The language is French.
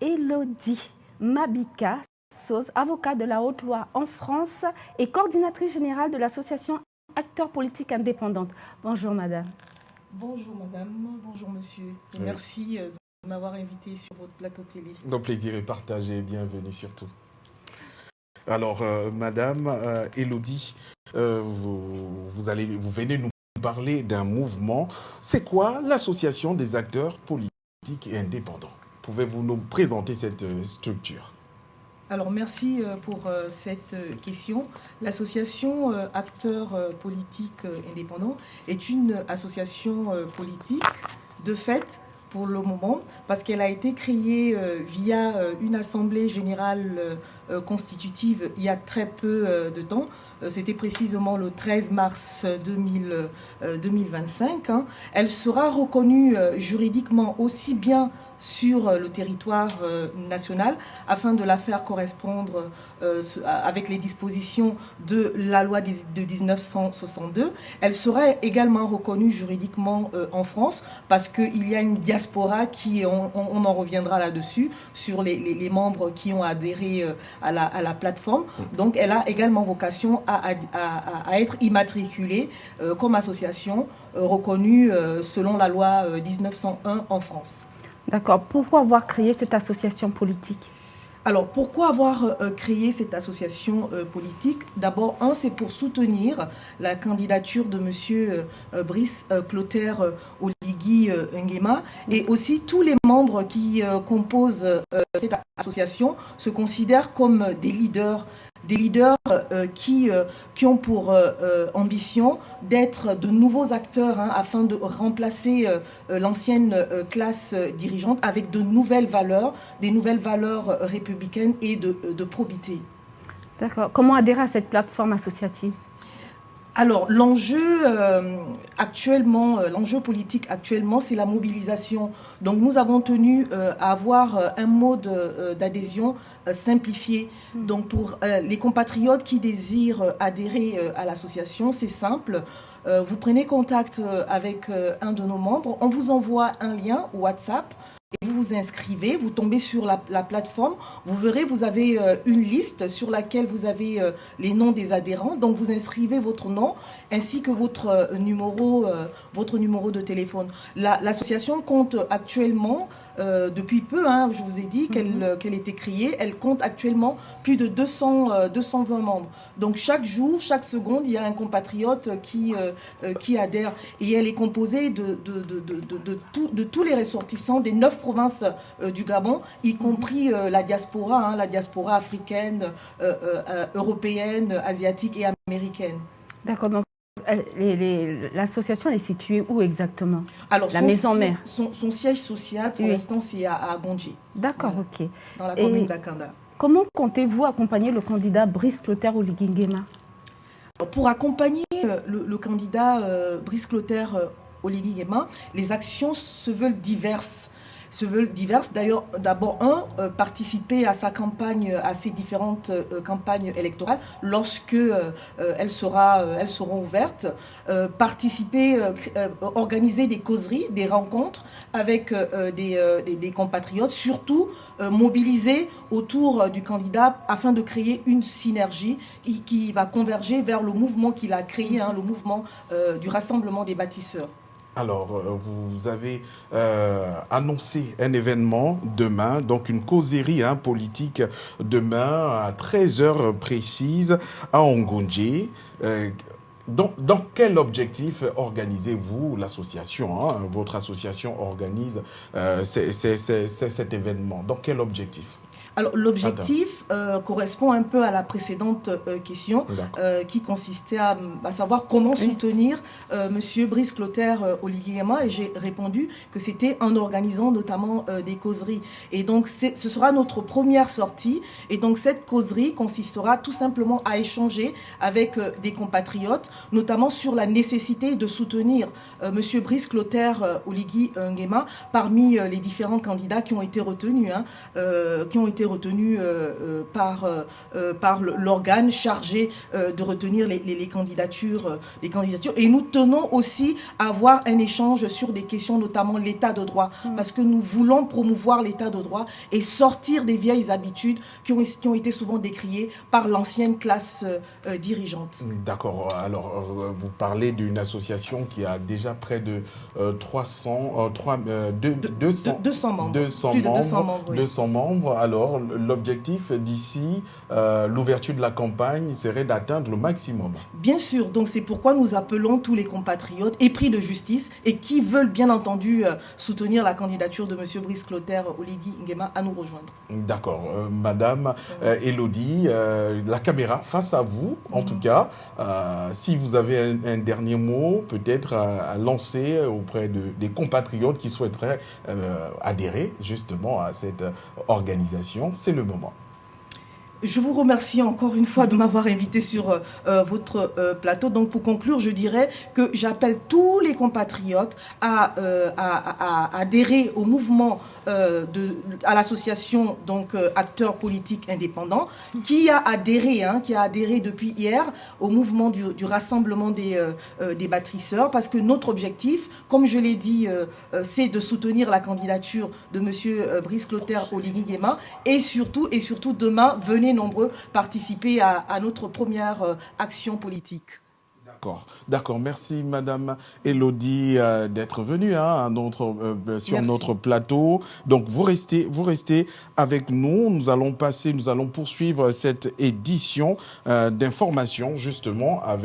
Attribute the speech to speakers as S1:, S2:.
S1: Elodie Mabika Soz, avocate de la haute loi en France et coordinatrice générale de l'association Acteurs politiques indépendants. Bonjour madame.
S2: Bonjour madame, bonjour monsieur. Et merci de m'avoir invité sur votre plateau télé.
S3: Nos plaisirs est partagé, bienvenue surtout. Alors madame Elodie, vous venez nous parler d'un mouvement. C'est quoi l'association des acteurs politiques et indépendants? Pouvez-vous nous présenter cette structure?
S2: Alors merci pour cette question. L'association Acteurs politiques indépendants est une association politique de fait pour le moment parce qu'elle a été créée via une assemblée générale constitutive il y a très peu de temps. C'était précisément le 13 mars 2025. Elle sera reconnue juridiquement aussi bien sur le territoire national afin de la faire correspondre avec les dispositions de la loi de 1962. Elle serait également reconnue juridiquement en France parce qu'il y a une diaspora qui, on en reviendra là-dessus, sur les membres qui ont adhéré à la plateforme. Donc elle a également vocation à être immatriculée comme association reconnue selon la loi 1901 en France.
S1: D'accord. Pourquoi avoir créé cette association politique?
S2: Alors, pourquoi avoir créé cette association politique? D'abord, c'est pour soutenir la candidature de M. Brice Clotaire Oligui Nguema et aussi tous les membres qui composent cette association se considèrent comme des leaders qui ont pour ambition d'être de nouveaux acteurs afin de remplacer l'ancienne classe dirigeante avec de nouvelles valeurs, des nouvelles valeurs républicaines et de probité.
S1: D'accord. Comment adhérer à cette plateforme associative?
S2: Alors, l'enjeu politique actuellement, c'est la mobilisation. Donc, nous avons tenu à avoir un mode d'adhésion simplifié. Donc, pour les compatriotes qui désirent adhérer à l'association, c'est simple. Vous prenez contact avec un de nos membres, on vous envoie un lien WhatsApp. Et vous vous inscrivez, vous tombez sur la plateforme, vous verrez, vous avez une liste sur laquelle vous avez les noms des adhérents. Donc vous inscrivez votre nom ainsi que votre numéro de téléphone. L'association compte actuellement, depuis peu, je vous ai dit qu'elle était créée, elle compte actuellement plus de 220 membres. Donc chaque jour, chaque seconde, il y a un compatriote qui adhère. Et elle est composée de tous les ressortissants des 9 provinces du Gabon, y compris la diaspora africaine, européenne, asiatique et américaine.
S1: D'accord, donc l'association est située où exactement?
S2: Alors,
S1: la maison mère.
S2: Son siège social, pour l'instant, c'est à Gondji.
S1: D'accord, ok.
S2: Dans la commune d'Akanda.
S1: Comment comptez-vous accompagner le candidat Brice Clotaire Oligui Nguema?
S2: Pour accompagner le candidat Brice Clotaire Oligui Nguema, les actions se veulent diverses. D'ailleurs, d'abord, participer à sa campagne, à ses différentes campagnes électorales lorsque elles seront ouvertes, organiser des causeries, des rencontres avec des compatriotes, surtout mobiliser autour du candidat afin de créer une synergie qui va converger vers le mouvement qu'il a créé, le mouvement du Rassemblement des bâtisseurs.
S3: Alors, vous avez annoncé un événement demain, donc une causerie politique demain à 13h précises à Ongonje. Dans quel objectif organisez-vous l'association? Votre association organise cet événement. Dans quel objectif?
S2: Alors, l'objectif correspond un peu à la précédente question qui consistait à savoir comment soutenir M. Brice Clotaire Oligui Nguema, et j'ai répondu que c'était en organisant notamment des causeries. Et donc, ce sera notre première sortie. Et donc, cette causerie consistera tout simplement à échanger avec des compatriotes, notamment sur la nécessité de soutenir M. Brice Clotaire Oligui Nguema parmi les différents candidats qui ont été retenus, retenu par l'organe chargé de retenir les candidatures. Et nous tenons aussi à avoir un échange sur des questions, notamment l'état de droit, parce que nous voulons promouvoir l'état de droit et sortir des vieilles habitudes qui ont été souvent décriées par l'ancienne classe dirigeante.
S3: D'accord. Alors, vous parlez d'une association qui a déjà près de 200 membres.
S2: Plus de 200 membres, oui.
S3: 200 membres. Alors, l'objectif d'ici l'ouverture de la campagne serait d'atteindre le maximum.
S2: Bien sûr. Donc, c'est pourquoi nous appelons tous les compatriotes épris de justice et qui veulent bien entendu soutenir la candidature de M. Brice Clotaire Oligui Nguema à nous rejoindre.
S3: D'accord. Madame Elodie, la caméra face à vous, en tout cas. Si vous avez un dernier mot, peut-être à lancer auprès des compatriotes qui souhaiteraient adhérer justement à cette organisation, c'est le moment.
S2: Je vous remercie encore une fois de m'avoir invité sur votre plateau. Donc, pour conclure, je dirais que j'appelle tous les compatriotes à adhérer au mouvement, à l'association Acteurs Politiques Indépendants, qui a adhéré depuis hier au mouvement du rassemblement des bâtisseurs, parce que notre objectif, comme je l'ai dit, c'est de soutenir la candidature de M. Brice Clotaire Oligui Nguema, et surtout demain, venez nombreux participer à notre première action politique.
S3: D'accord. Merci Madame Elodie d'être venue sur notre plateau. Donc vous restez avec nous. Nous allons poursuivre cette édition d'information justement avec